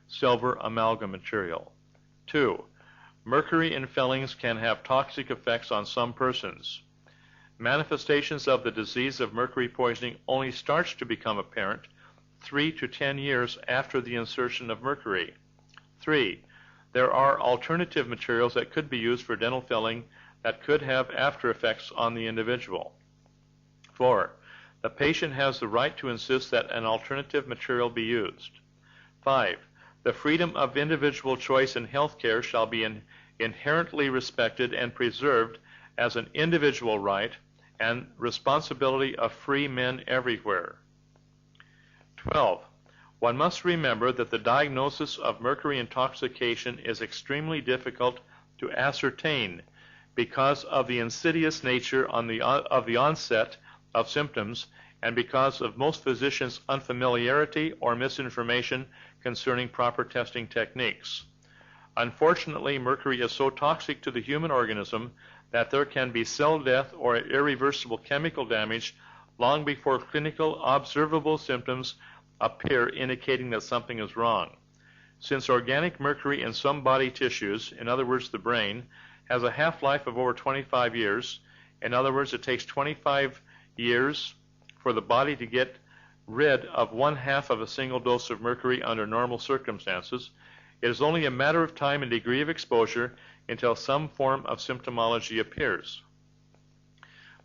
silver amalgam material. 2. Mercury in fillings can have toxic effects on some persons. Manifestations of the disease of mercury poisoning only starts to become apparent 3 to 10 years after the insertion of mercury. 3. There are alternative materials that could be used for dental filling that could have after effects on the individual. 4. The patient has the right to insist that an alternative material be used. 5. The freedom of individual choice in healthcare shall be inherently respected and preserved as an individual right and responsibility of free men everywhere. 12. One must remember that the diagnosis of mercury intoxication is extremely difficult to ascertain because of the insidious nature of the onset of symptoms and because of most physicians' unfamiliarity or misinformation concerning proper testing techniques. Unfortunately, mercury is so toxic to the human organism that there can be cell death or irreversible chemical damage long before clinical observable symptoms appear indicating that something is wrong. Since organic mercury in some body tissues, in other words the brain, has a half-life of over 25 years, in other words it takes 25 years for the body to get rid of 1/2 of a single dose of mercury under normal circumstances, it is only a matter of time and degree of exposure until some form of symptomology appears.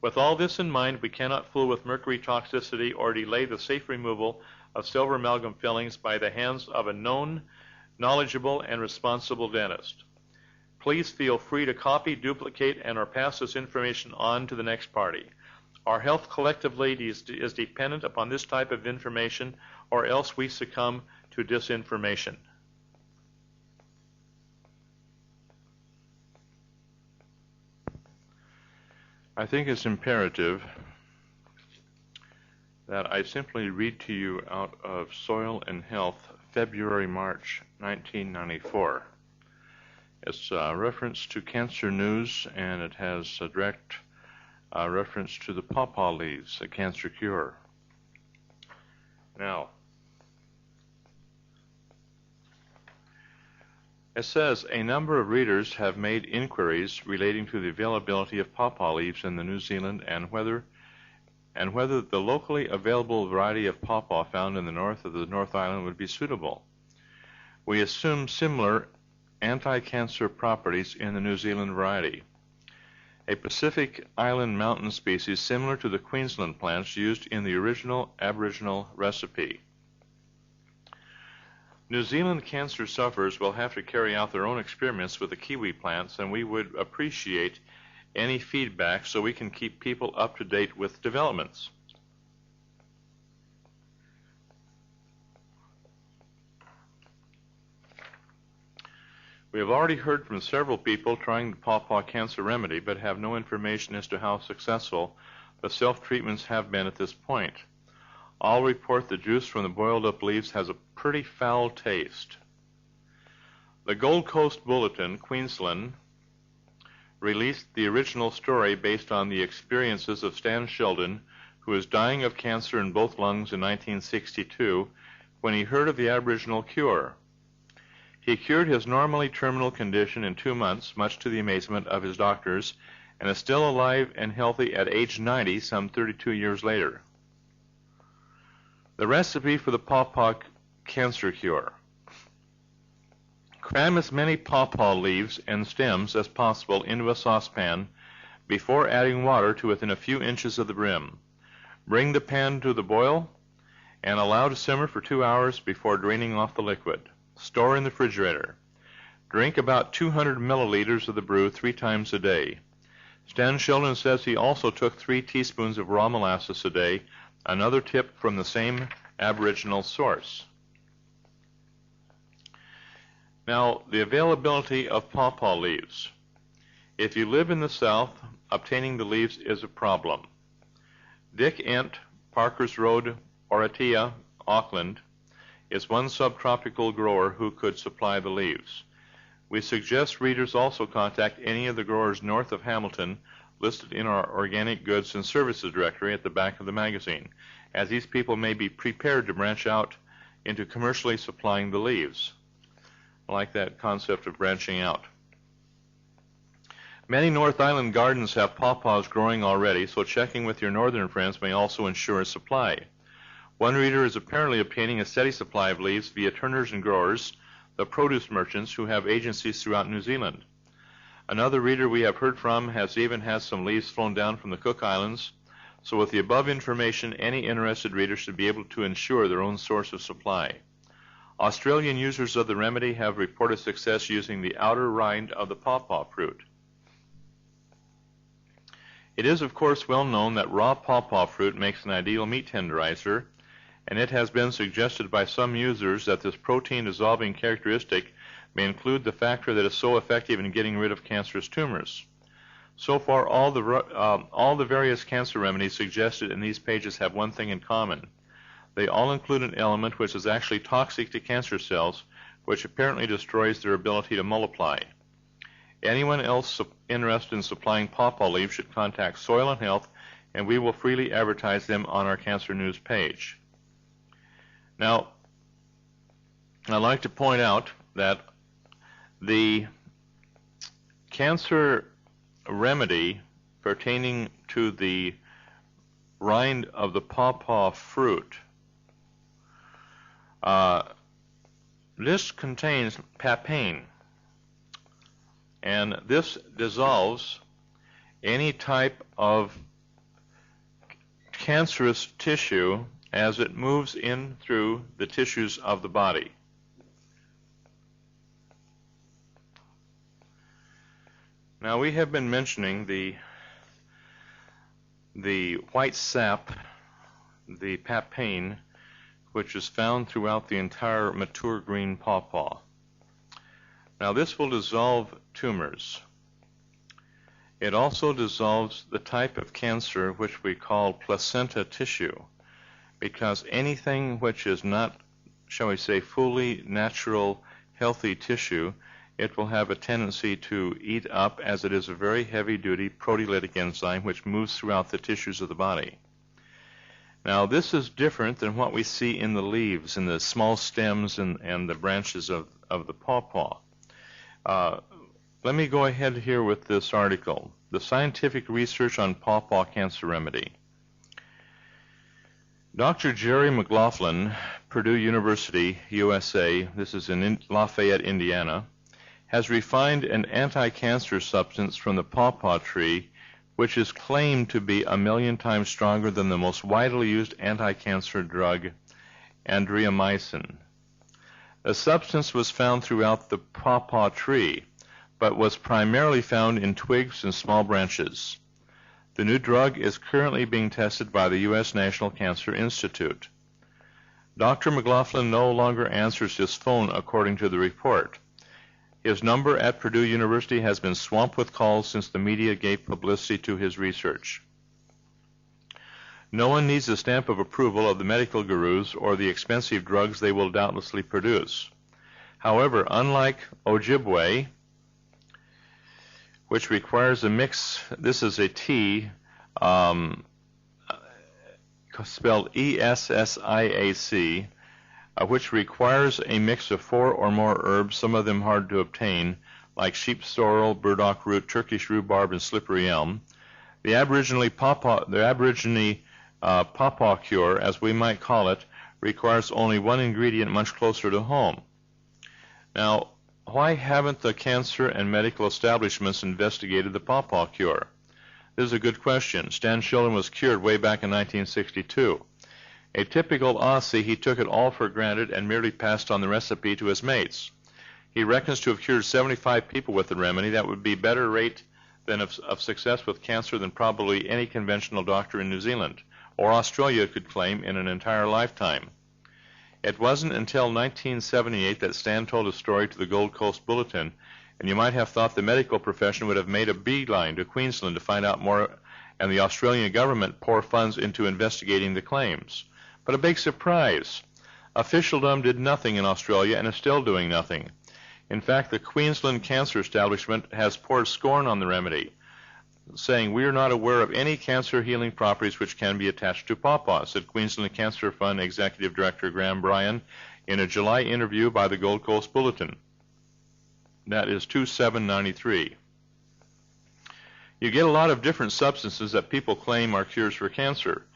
With all this in mind, we cannot fool with mercury toxicity or delay the safe removal of silver amalgam fillings by the hands of a known, knowledgeable, and responsible dentist. Please feel free to copy, duplicate, and or pass this information on to the next party. Our health collectively is dependent upon this type of information, or else we succumb to disinformation. I think it's imperative that I simply read to you out of Soil and Health, February-March 1994. It's a reference to Cancer News, and it has a direct reference to the pawpaw leaves, a cancer cure. Now, it says, a number of readers have made inquiries relating to the availability of pawpaw leaves in the New Zealand and whether the locally available variety of pawpaw found in the north of the North Island would be suitable. We assume similar anti-cancer properties in the New Zealand variety, a Pacific Island mountain species similar to the Queensland plants used in the original Aboriginal recipe. New Zealand cancer sufferers will have to carry out their own experiments with the kiwi plants, and we would appreciate any feedback so we can keep people up to date with developments. We have already heard from several people trying the pawpaw cancer remedy, but have no information as to how successful the self-treatments have been at this point. All report the juice from the boiled up leaves has a pretty foul taste. The Gold Coast Bulletin, Queensland, released the original story based on the experiences of Stan Sheldon, who was dying of cancer in both lungs in 1962 when he heard of the Aboriginal cure. He cured his normally terminal condition in 2 months, much to the amazement of his doctors, and is still alive and healthy at age 90, some 32 years later. The recipe for the pawpaw cancer cure. Cram as many pawpaw leaves and stems as possible into a saucepan before adding water to within a few inches of the brim. Bring the pan to the boil and allow to simmer for 2 hours before draining off the liquid. Store in the refrigerator. Drink about 200 milliliters of the brew 3 times a day. Stan Sheldon says he also took 3 teaspoons of raw molasses a day, another tip from the same Aboriginal source. Now, the availability of pawpaw leaves. If you live in the south, obtaining the leaves is a problem. Dick Ent, Parkers Road, Oratia, Auckland, is one subtropical grower who could supply the leaves. We suggest readers also contact any of the growers north of Hamilton listed in our Organic Goods and Services directory at the back of the magazine, as these people may be prepared to branch out into commercially supplying the leaves. I like that concept of branching out. Many North Island gardens have pawpaws growing already, so checking with your northern friends may also ensure a supply. One reader is apparently obtaining a steady supply of leaves via turners and growers, the produce merchants who have agencies throughout New Zealand. Another reader we have heard from has even had some leaves flown down from the Cook Islands, so with the above information, any interested reader should be able to ensure their own source of supply. Australian users of the remedy have reported success using the outer rind of the pawpaw fruit. It is, of course, well known that raw pawpaw fruit makes an ideal meat tenderizer, and it has been suggested by some users that this protein-dissolving characteristic may include the factor that is so effective in getting rid of cancerous tumors. So far, all the various cancer remedies suggested in these pages have one thing in common. They all include an element which is actually toxic to cancer cells, which apparently destroys their ability to multiply. Anyone else interested in supplying pawpaw leaves should contact Soil and Health, and we will freely advertise them on our Cancer News page. Now, I'd like to point out that the cancer remedy pertaining to the rind of the pawpaw fruit, this contains papain, and this dissolves any type of cancerous tissue as it moves in through the tissues of the body. Now, we have been mentioning the white sap, the papain, which is found throughout the entire mature green pawpaw. Now, this will dissolve tumors. It also dissolves the type of cancer which we call placenta tissue, because anything which is not, shall we say, fully natural, healthy tissue, it will have a tendency to eat up, as it is a very heavy-duty proteolytic enzyme which moves throughout the tissues of the body. Now, this is different than what we see in the leaves, in the small stems and the branches of the pawpaw. Let me go ahead here with this article, The Scientific Research on Pawpaw Cancer Remedy. Dr. Jerry McLaughlin, Purdue University, USA, this is in Lafayette, Indiana, has refined an anti-cancer substance from the pawpaw tree, which is claimed to be 1,000,000 times stronger than the most widely used anti-cancer drug, andriamycin. The substance was found throughout the pawpaw tree, but was primarily found in twigs and small branches. The new drug is currently being tested by the U.S. National Cancer Institute. Dr. McLaughlin no longer answers his phone, according to the report. His number at Purdue University has been swamped with calls since the media gave publicity to his research. No one needs the stamp of approval of the medical gurus or the expensive drugs they will doubtlessly produce. However, unlike Ojibwe, which requires a mix, this is a tea, spelled E-S-S-I-A-C, which requires a mix of 4 or more herbs, some of them hard to obtain, like sheep sorrel, burdock root, Turkish rhubarb, and slippery elm. The Aborigine pawpaw cure, as we might call it, requires only one ingredient much closer to home. Now, why haven't the cancer and medical establishments investigated the pawpaw cure? This is a good question. Stan Shilden was cured way back in 1962. A typical Aussie, he took it all for granted and merely passed on the recipe to his mates. He reckons to have cured 75 people with the remedy. That would be better rate of success with cancer than probably any conventional doctor in New Zealand or Australia could claim in an entire lifetime. It wasn't until 1978 that Stan told his story to the Gold Coast Bulletin, and you might have thought the medical profession would have made a beeline to Queensland to find out more, and the Australian government pour funds into investigating the claims. But a big surprise. Officialdom did nothing in Australia and is still doing nothing. In fact, the Queensland Cancer Establishment has poured scorn on the remedy, saying, "We are not aware of any cancer healing properties which can be attached to pawpaw," said Queensland Cancer Fund Executive Director Graham Bryan in a July interview by the Gold Coast Bulletin. That is 2793. You get a lot of different substances that people claim are cures for cancer.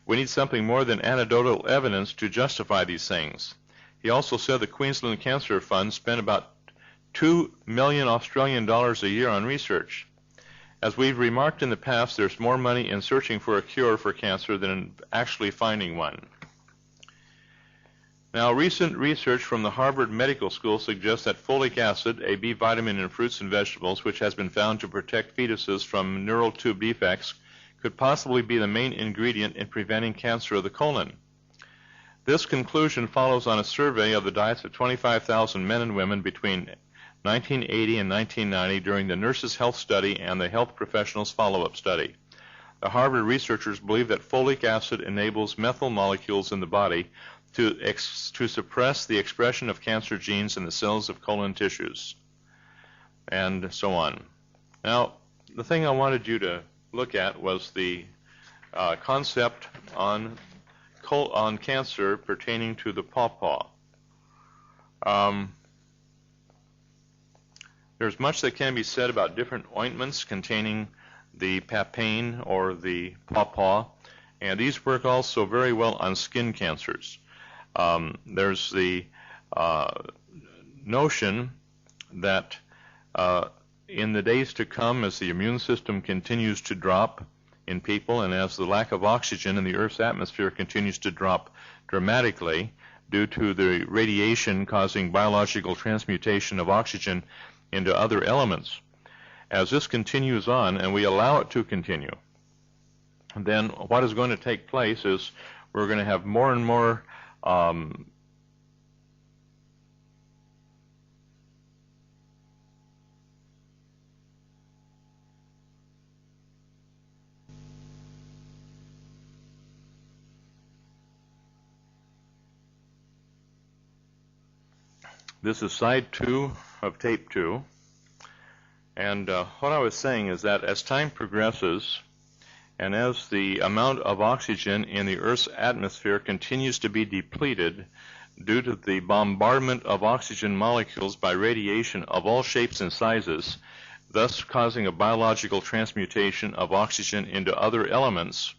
We need something more than anecdotal evidence to justify these things. He also said the Queensland Cancer Fund spent about 2 million Australian dollars a year on research. As we've remarked in the past, there's more money in searching for a cure for cancer than in actually finding one. Now, recent research from the Harvard Medical School suggests that folic acid, a B vitamin in fruits and vegetables, which has been found to protect fetuses from neural tube defects, could possibly be the main ingredient in preventing cancer of the colon. This conclusion follows on a survey of the diets of 25,000 men and women between 1980 and 1990 during the Nurses' Health Study and the Health Professionals Follow-Up Study. The Harvard researchers believe that folic acid enables methyl molecules in the body to suppress the expression of cancer genes in the cells of colon tissues, and so on. Now, the thing I wanted you to look at was the concept on cancer pertaining to the pawpaw. There's much that can be said about different ointments containing the papain or the pawpaw, and these work also very well on skin cancers. There's the notion that in the days to come, as the immune system continues to drop in people and as the lack of oxygen in the Earth's atmosphere continues to drop dramatically due to the radiation causing biological transmutation of oxygen into other elements, as this continues on and we allow it to continue, then what is going to take place is we're going to have more and more this is side 2 of tape 2, and what I was saying is that as time progresses and as the amount of oxygen in the Earth's atmosphere continues to be depleted due to the bombardment of oxygen molecules by radiation of all shapes and sizes, thus causing a biological transmutation of oxygen into other elements,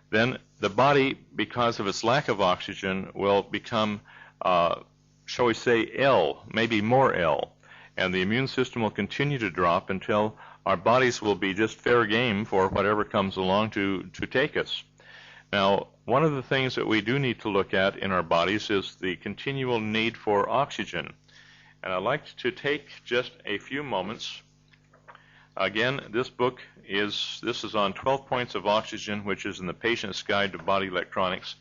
then the body, because of its lack of oxygen, will become, shall we say, ill, maybe more ill, and the immune system will continue to drop until our bodies will be just fair game for whatever comes along to take us. Now, one of the things that we do need to look at in our bodies is the continual need for oxygen. And I'd like to take just a few moments. Again, this is on 12 points of oxygen, which is in the Patient's Guide to Body Electronics.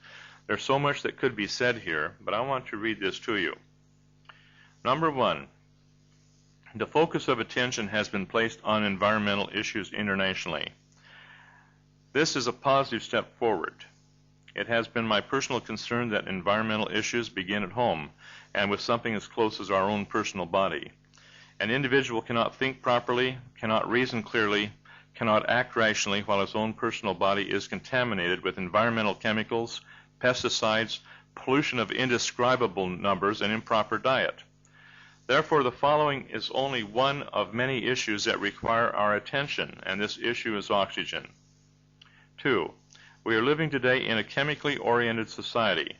There's so much that could be said here, but I want to read this to you. Number 1. The focus of attention has been placed on environmental issues internationally. This is a positive step forward. It has been my personal concern that environmental issues begin at home and with something as close as our own personal body. An individual cannot think properly, cannot reason clearly, cannot act rationally while his own personal body is contaminated with environmental chemicals, pesticides, pollution of indescribable numbers, and improper diet. Therefore, the following is only one of many issues that require our attention, and this issue is oxygen. 2. We are living today in a chemically oriented society.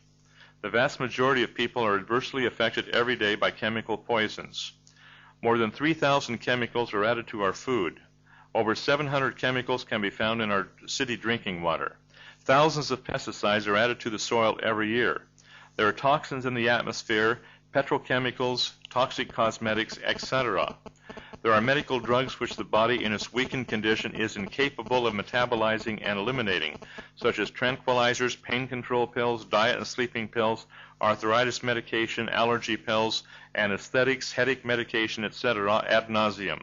The vast majority of people are adversely affected every day by chemical poisons. More than 3,000 chemicals are added to our food. Over 700 chemicals can be found in our city drinking water. Thousands of pesticides are added to the soil every year. There are toxins in the atmosphere, petrochemicals, toxic cosmetics, etc. There are medical drugs which the body in its weakened condition is incapable of metabolizing and eliminating, such as tranquilizers, pain control pills, diet and sleeping pills, arthritis medication, allergy pills, anesthetics, headache medication, etc. ad nauseum.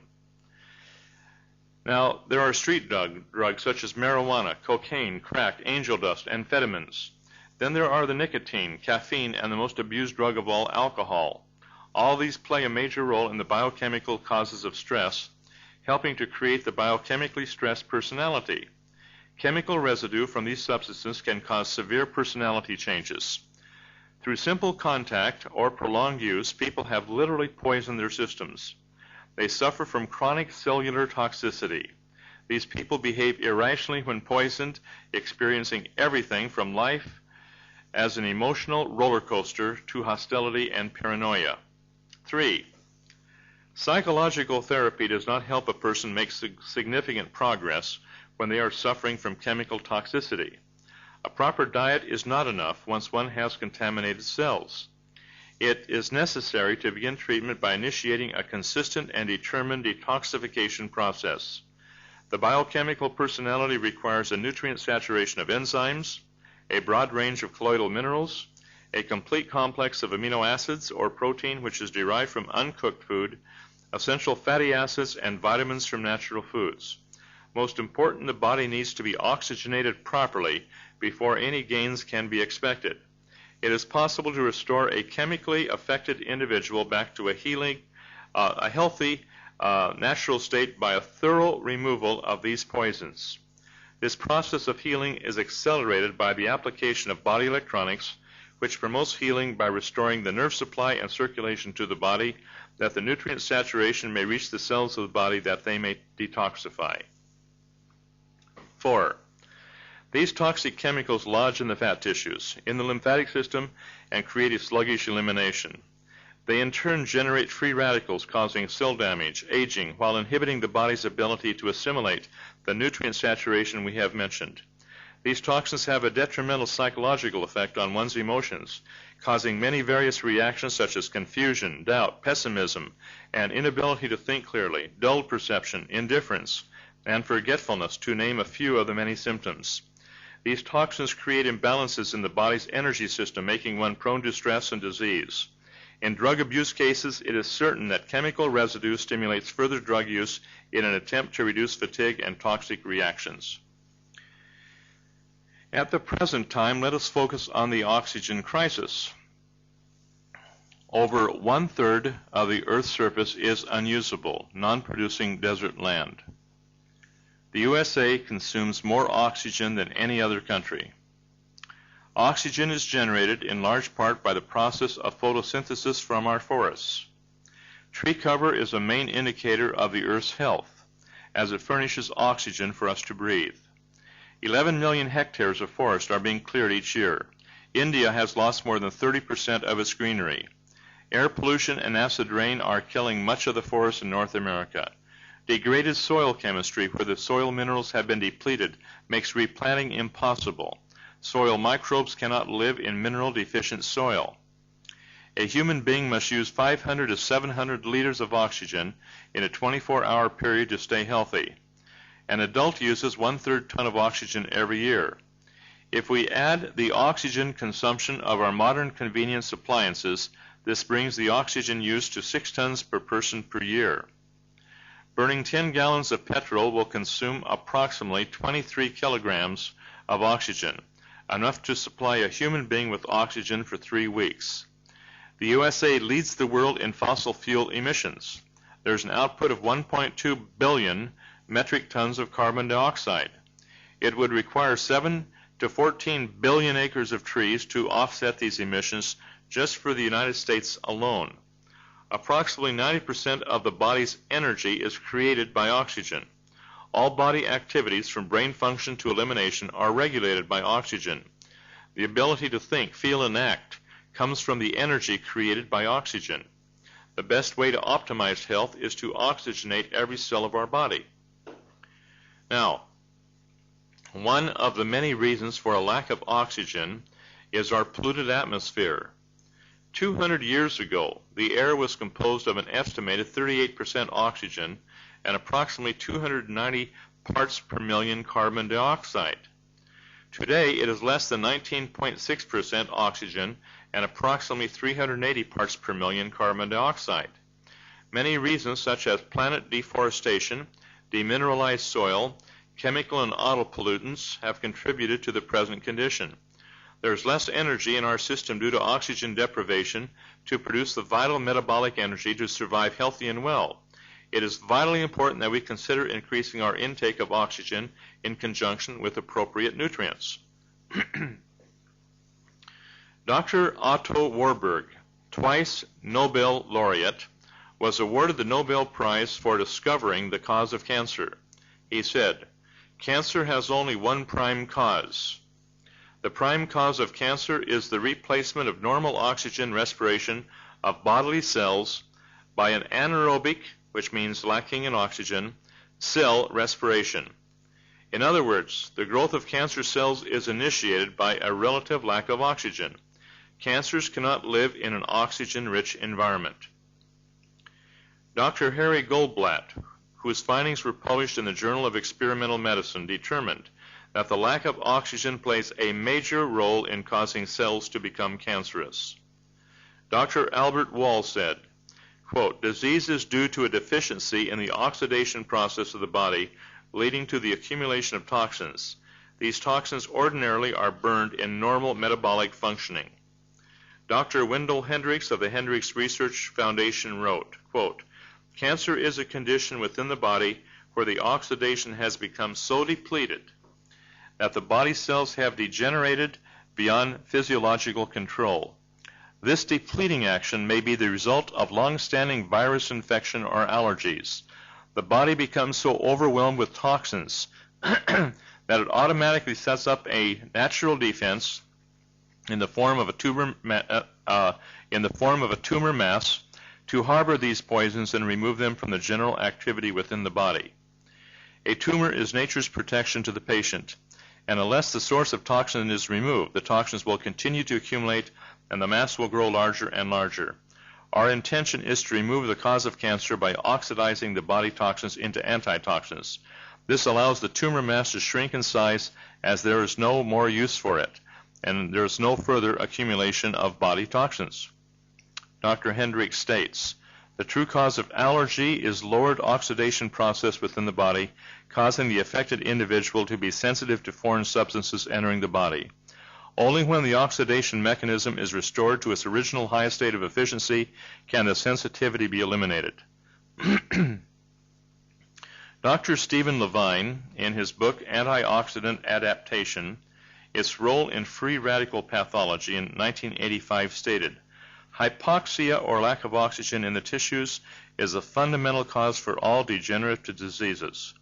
Now, there are street drugs such as marijuana, cocaine, crack, angel dust, amphetamines. Then there are the nicotine, caffeine, and the most abused drug of all, alcohol. All these play a major role in the biochemical causes of stress, helping to create the biochemically stressed personality. Chemical residue from these substances can cause severe personality changes. Through simple contact or prolonged use, people have literally poisoned their systems. They suffer from chronic cellular toxicity. These people behave irrationally when poisoned, experiencing everything from life as an emotional roller coaster to hostility and paranoia. 3. Psychological therapy does not help a person make significant progress when they are suffering from chemical toxicity. A proper diet is not enough once one has contaminated cells. It is necessary to begin treatment by initiating a consistent and determined detoxification process. The biochemical personality requires a nutrient saturation of enzymes, a broad range of colloidal minerals, a complete complex of amino acids or protein which is derived from uncooked food, essential fatty acids, and vitamins from natural foods. Most important, the body needs to be oxygenated properly before any gains can be expected. It is possible to restore a chemically affected individual back to a healthy, natural state by a thorough removal of these poisons. This process of healing is accelerated by the application of body electronics, which promotes healing by restoring the nerve supply and circulation to the body, that the nutrient saturation may reach the cells of the body that they may detoxify. 4. These toxic chemicals lodge in the fat tissues, in the lymphatic system, and create a sluggish elimination. They in turn generate free radicals causing cell damage, aging, while inhibiting the body's ability to assimilate the nutrient saturation we have mentioned. These toxins have a detrimental psychological effect on one's emotions, causing many various reactions such as confusion, doubt, pessimism, and inability to think clearly, dulled perception, indifference, and forgetfulness, to name a few of the many symptoms. These toxins create imbalances in the body's energy system, making one prone to stress and disease. In drug abuse cases, it is certain that chemical residue stimulates further drug use in an attempt to reduce fatigue and toxic reactions. At the present time, let us focus on the oxygen crisis. Over 1/3 of the Earth's surface is unusable, non-producing desert land. The USA consumes more oxygen than any other country. Oxygen is generated in large part by the process of photosynthesis from our forests. Tree cover is a main indicator of the Earth's health, as it furnishes oxygen for us to breathe. 11 million hectares of forest are being cleared each year. India has lost more than 30% of its greenery. Air pollution and acid rain are killing much of the forest in North America. Degraded soil chemistry, where the soil minerals have been depleted, makes replanting impossible. Soil microbes cannot live in mineral-deficient soil. A human being must use 500 to 700 liters of oxygen in a 24-hour period to stay healthy. An adult uses 1/3 ton of oxygen every year. If we add the oxygen consumption of our modern convenience appliances, this brings the oxygen use to 6 tons per person per year. Burning 10 gallons of petrol will consume approximately 23 kilograms of oxygen, enough to supply a human being with oxygen for 3 weeks. The USA leads the world in fossil fuel emissions. There's an output of 1.2 billion metric tons of carbon dioxide. It would require 7 to 14 billion acres of trees to offset these emissions just for the United States alone. Approximately 90% of the body's energy is created by oxygen. All body activities, from brain function to elimination, are regulated by oxygen. The ability to think, feel, and act comes from the energy created by oxygen. The best way to optimize health is to oxygenate every cell of our body. Now, one of the many reasons for a lack of oxygen is our polluted atmosphere. 200 years ago, the air was composed of an estimated 38% oxygen and approximately 290 parts per million carbon dioxide. Today, it is less than 19.6% oxygen and approximately 380 parts per million carbon dioxide. Many reasons, such as planet deforestation, demineralized soil, chemical and auto pollutants, have contributed to the present condition. There is less energy in our system due to oxygen deprivation to produce the vital metabolic energy to survive healthy and well. It is vitally important that we consider increasing our intake of oxygen in conjunction with appropriate nutrients. Dr. Otto Warburg, twice Nobel laureate, was awarded the Nobel Prize for discovering the cause of cancer. He said, "Cancer has only one prime cause. The prime cause of cancer is the replacement of normal oxygen respiration of bodily cells by an anaerobic, which means lacking in oxygen, cell respiration. In other words, the growth of cancer cells is initiated by a relative lack of oxygen. Cancers cannot live in an oxygen-rich environment." Dr. Harry Goldblatt, whose findings were published in the Journal of Experimental Medicine, determined that the lack of oxygen plays a major role in causing cells to become cancerous. Dr. Albert Wall said, quote, "Disease is due to a deficiency in the oxidation process of the body, leading to the accumulation of toxins. These toxins ordinarily are burned in normal metabolic functioning." Dr. Wendell Hendricks of the Hendricks Research Foundation wrote, quote, "Cancer is a condition within the body where the oxidation has become so depleted that the body cells have degenerated beyond physiological control. This depleting action may be the result of long-standing virus infection or allergies. The body becomes so overwhelmed with toxins that it automatically sets up a natural defense in the form of a tumor mass to harbor these poisons and remove them from the general activity within the body. A tumor is nature's protection to the patient, and unless the source of toxin is removed, the toxins will continue to accumulate and the mass will grow larger and larger. Our intention is to remove the cause of cancer by oxidizing the body toxins into antitoxins. This allows the tumor mass to shrink in size as there is no more use for it, and there is no further accumulation of body toxins." Dr. Hendricks states, "The true cause of allergy is lowered oxidation process within the body, causing the affected individual to be sensitive to foreign substances entering the body. Only when the oxidation mechanism is restored to its original highest state of efficiency can the sensitivity be eliminated." Dr. Stephen Levine, in his book Antioxidant Adaptation, Its Role in Free Radical Pathology in 1985 stated, "Hypoxia or lack of oxygen in the tissues is a fundamental cause for all degenerative diseases."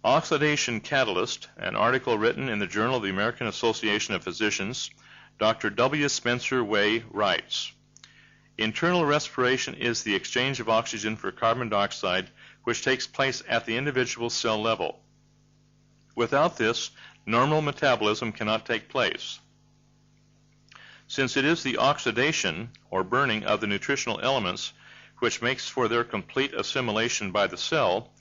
Oxidation Catalyst, an article written in the Journal of the American Association of Physicians, Dr. W. Spencer Way writes, "Internal respiration is the exchange of oxygen for carbon dioxide which takes place at the individual cell level. Without this, normal metabolism cannot take place. Since it is the oxidation, or burning, of the nutritional elements which makes for their complete assimilation by the cell,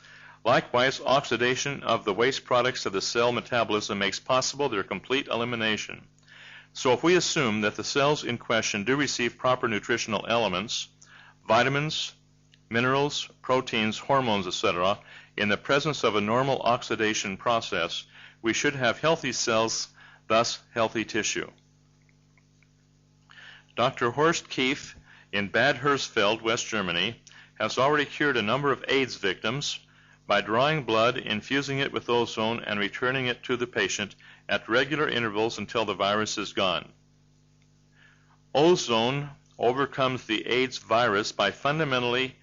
likewise oxidation of the waste products of the cell metabolism makes possible their complete elimination. So if we assume that the cells in question do receive proper nutritional elements, vitamins, minerals, proteins, hormones, etc., in the presence of a normal oxidation process, we should have healthy cells, thus healthy tissue." Dr. Horst Kief in Bad Hersfeld, West Germany, has already cured a number of AIDS victims by drawing blood, infusing it with ozone, and returning it to the patient at regular intervals until the virus is gone. Ozone overcomes the AIDS virus by fundamentally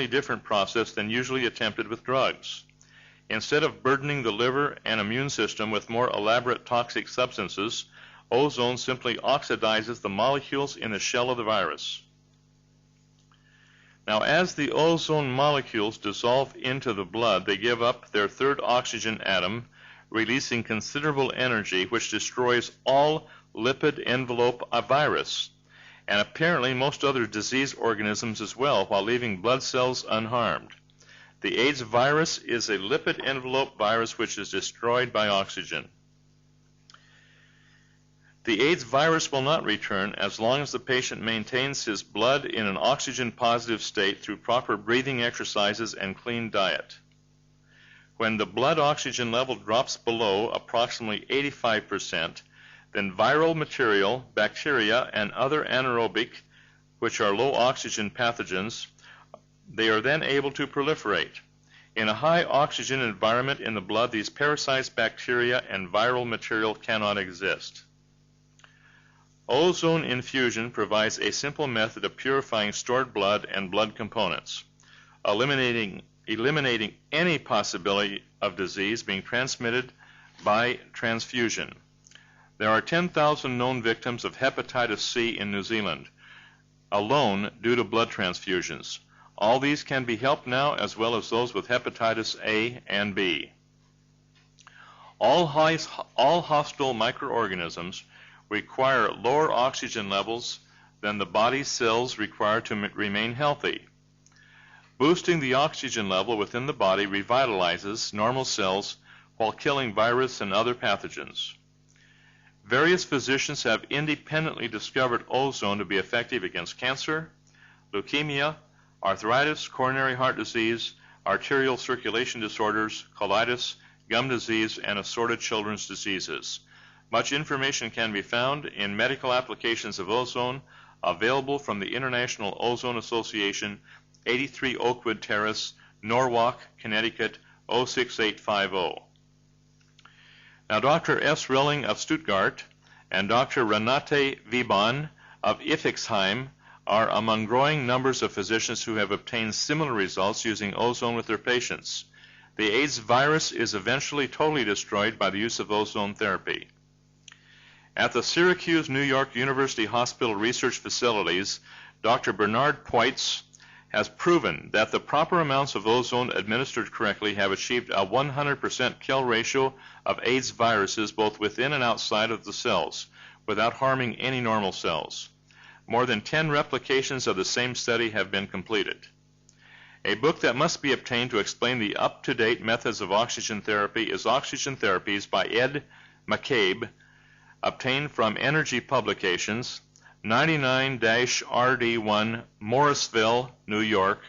different process than usually attempted with drugs. Instead of burdening the liver and immune system with more elaborate toxic substances, ozone simply oxidizes the molecules in the shell of the virus. Now, as the ozone molecules dissolve into the blood, they give up their third oxygen atom, releasing considerable energy which destroys all lipid envelope of virus, and apparently most other disease organisms as well, while leaving blood cells unharmed. The AIDS virus is a lipid envelope virus which is destroyed by oxygen. The AIDS virus will not return as long as the patient maintains his blood in an oxygen-positive state through proper breathing exercises and clean diet. When the blood oxygen level drops below approximately 85%, then viral material, bacteria, and other anaerobic, which are low oxygen pathogens, they are then able to proliferate. In a high oxygen environment in the blood, these parasites, bacteria, and viral material cannot exist. Ozone infusion provides a simple method of purifying stored blood and blood components, eliminating any possibility of disease being transmitted by transfusion. There are 10,000 known victims of hepatitis C in New Zealand alone due to blood transfusions. All these can be helped now, as well as those with hepatitis A and B. All hostile microorganisms require lower oxygen levels than the body's cells require to remain healthy. Boosting the oxygen level within the body revitalizes normal cells while killing virus and other pathogens. Various physicians have independently discovered ozone to be effective against cancer, leukemia, arthritis, coronary heart disease, arterial circulation disorders, colitis, gum disease, and assorted children's diseases. Much information can be found in medical applications of ozone, available from the International Ozone Association, 83 Oakwood Terrace, Norwalk, Connecticut, 06850. Now, Dr. S. Rilling of Stuttgart and Dr. Renate Wiban of Iffixheim are among growing numbers of physicians who have obtained similar results using ozone with their patients. The AIDS virus is eventually totally destroyed by the use of ozone therapy. At the Syracuse, New York University Hospital research facilities, Dr. Bernard Poitz has proven that the proper amounts of ozone administered correctly have achieved a 100% kill ratio of AIDS viruses both within and outside of the cells, without harming any normal cells. More than 10 replications of the same study have been completed. A book that must be obtained to explain the up-to-date methods of oxygen therapy is Oxygen Therapies by Ed McCabe, obtained from Energy Publications, 99-RD1, Morrisville, New York,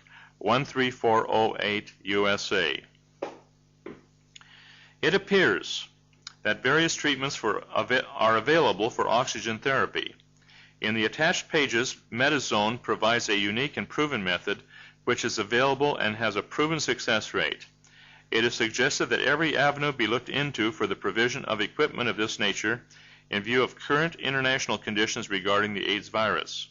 13408, USA. It appears that various treatments are available for oxygen therapy. In the attached pages, Metazone provides a unique and proven method which is available and has a proven success rate. It is suggested that every avenue be looked into for the provision of equipment of this nature in view of current international conditions regarding the AIDS virus.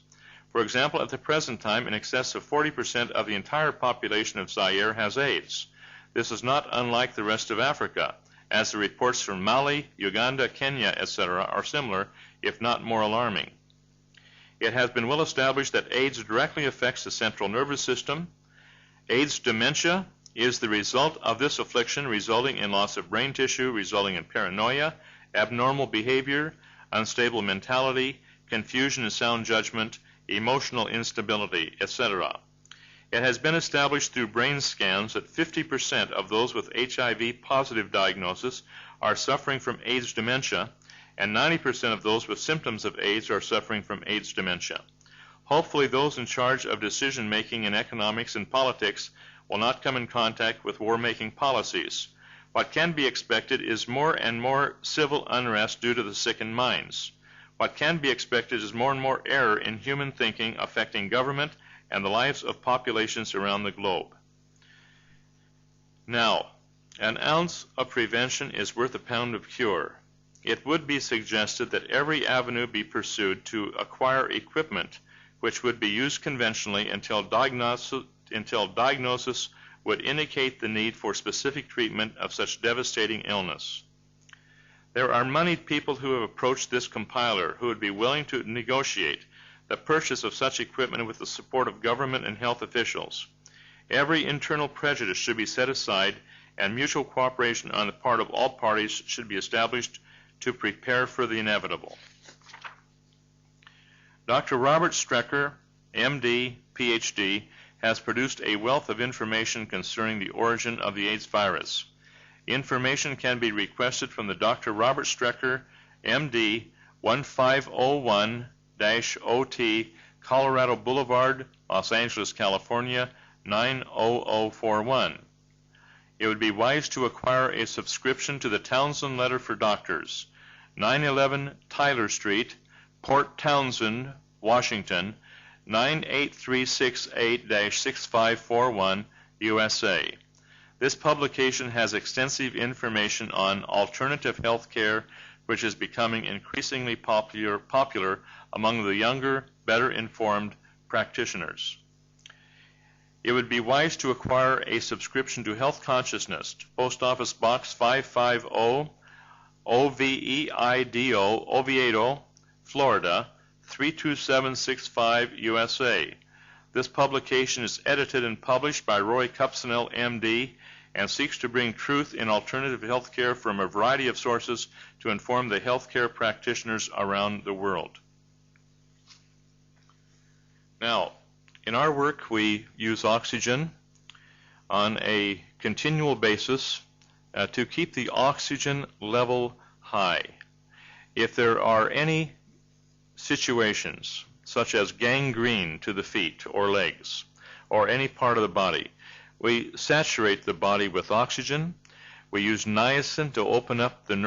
For example, at the present time, in excess of 40% of the entire population of Zaire has AIDS. This is not unlike the rest of Africa, as the reports from Mali, Uganda, Kenya, etc. are similar, if not more alarming. It has been well established that AIDS directly affects the central nervous system. AIDS dementia is the result of this affliction, resulting in loss of brain tissue, resulting in paranoia, abnormal behavior, unstable mentality, confusion in sound judgment, emotional instability, etc. It has been established through brain scans that 50% of those with HIV-positive diagnosis are suffering from AIDS dementia, and 90% of those with symptoms of AIDS are suffering from AIDS dementia. Hopefully those in charge of decision-making in economics and politics will not come in contact with war-making policies. What can be expected is more and more civil unrest due to the sickened minds. What can be expected is more and more error in human thinking affecting government and the lives of populations around the globe. Now, an ounce of prevention is worth a pound of cure. It would be suggested that every avenue be pursued to acquire equipment which would be used conventionally until diagnosis would indicate the need for specific treatment of such devastating illness. There are moneyed people who have approached this compiler who would be willing to negotiate the purchase of such equipment with the support of government and health officials. Every internal prejudice should be set aside, and mutual cooperation on the part of all parties should be established to prepare for the inevitable. Dr. Robert Strecker, MD, PhD, has produced a wealth of information concerning the origin of the AIDS virus. Information can be requested from the Dr. Robert Strecker, MD, 1501-OT, Colorado Boulevard, Los Angeles, California, 90041. It would be wise to acquire a subscription to the Townsend Letter for Doctors, 911 Tyler Street, Port Townsend, Washington, 98368-6541, USA. This publication has extensive information on alternative health care which is becoming increasingly popular among the younger, better informed practitioners. It would be wise to acquire a subscription to Health Consciousness, Post Office Box 550, Oviedo, Florida 32765, USA. This publication is edited and published by Roy Cupsonell, MD, and seeks to bring truth in alternative health care from a variety of sources to inform the healthcare practitioners around the world. Now, in our work, we use oxygen on a continual basis to keep the oxygen level high. If there are any situations, such as gangrene to the feet or legs, or any part of the body, we saturate the body with oxygen. We use niacin to open up the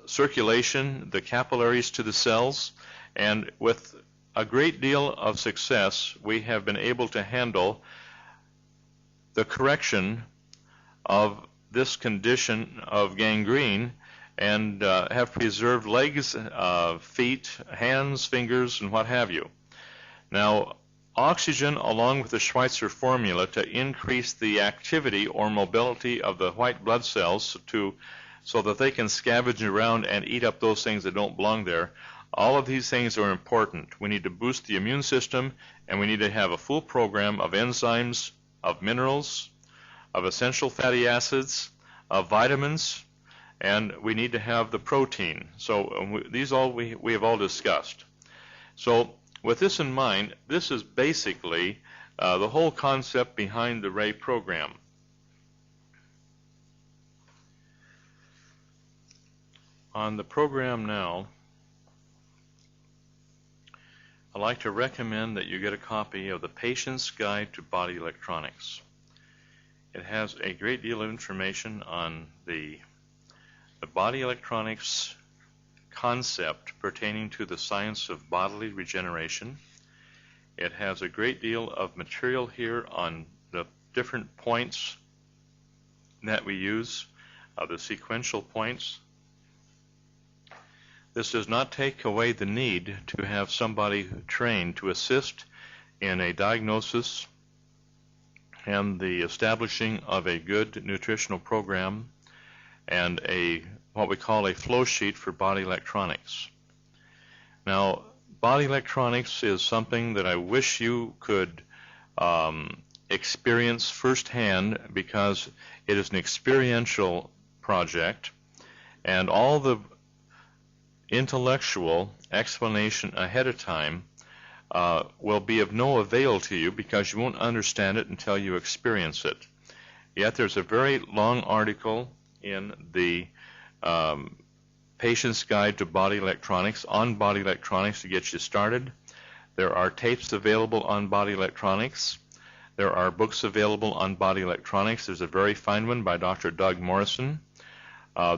circulation, the capillaries to the cells, and with a great deal of success, we have been able to handle the correction of this condition of gangrene and have preserved legs, feet, hands, fingers, and what have you. Now, oxygen, along with the Schweitzer formula to increase the activity or mobility of the white blood cells so that they can scavenge around and eat up those things that don't belong there, all of these things are important. We need to boost the immune system, and we need to have a full program of enzymes, of minerals, of essential fatty acids, of vitamins, and we need to have the protein. So these all we have all discussed. So with this in mind, this is basically the whole concept behind the Ray program. On the program now, I'd like to recommend that you get a copy of the Patient's Guide to Body Electronics. It has a great deal of information on the body electronics concept pertaining to the science of bodily regeneration. It has a great deal of material here on the different points that we use, the sequential points. This does not take away the need to have somebody trained to assist in a diagnosis and the establishing of a good nutritional program and what we call a flow sheet for body electronics. Now, body electronics is something that I wish you could experience firsthand, because it is an experiential project, and all the intellectual explanation ahead of time will be of no avail to you, because you won't understand it until you experience it. Yet there's a very long article in the Patient's Guide to Body Electronics on body electronics to get you started. There are tapes available on body electronics. There are books available on body electronics. There's a very fine one by Dr. Doug Morrison.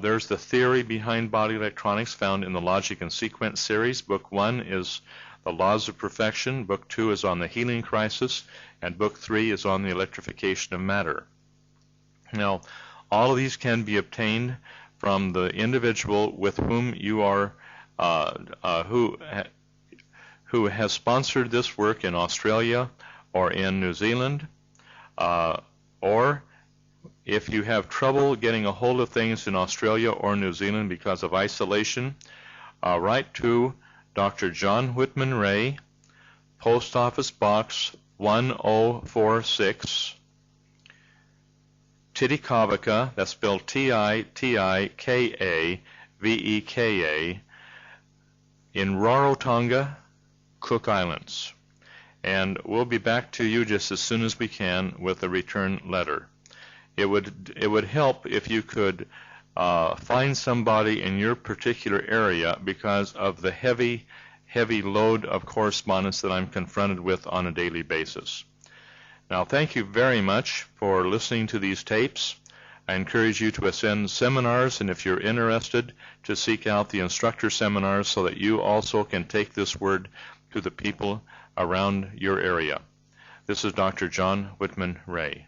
There's the theory behind body electronics found in the Logic and Sequence series. Book 1 is The Laws of Perfection. Book 2 is on the Healing Crisis. And Book 3 is on the Electrification of Matter. Now, all of these can be obtained from the individual with whom you are, who has sponsored this work in Australia or in New Zealand, or if you have trouble getting a hold of things in Australia or New Zealand because of isolation, write to Dr. John Whitman Ray, Post Office Box 1046, Titicaca, that's spelled Titikaveka, in Rarotonga, Cook Islands. And we'll be back to you just as soon as we can with a return letter. It would help if you could find somebody in your particular area, because of the heavy load of correspondence that I'm confronted with on a daily basis. Now, thank you very much for listening to these tapes. I encourage you to attend seminars, and if you're interested, to seek out the instructor seminars so that you also can take this word to the people around your area. This is Dr. John Whitman Ray.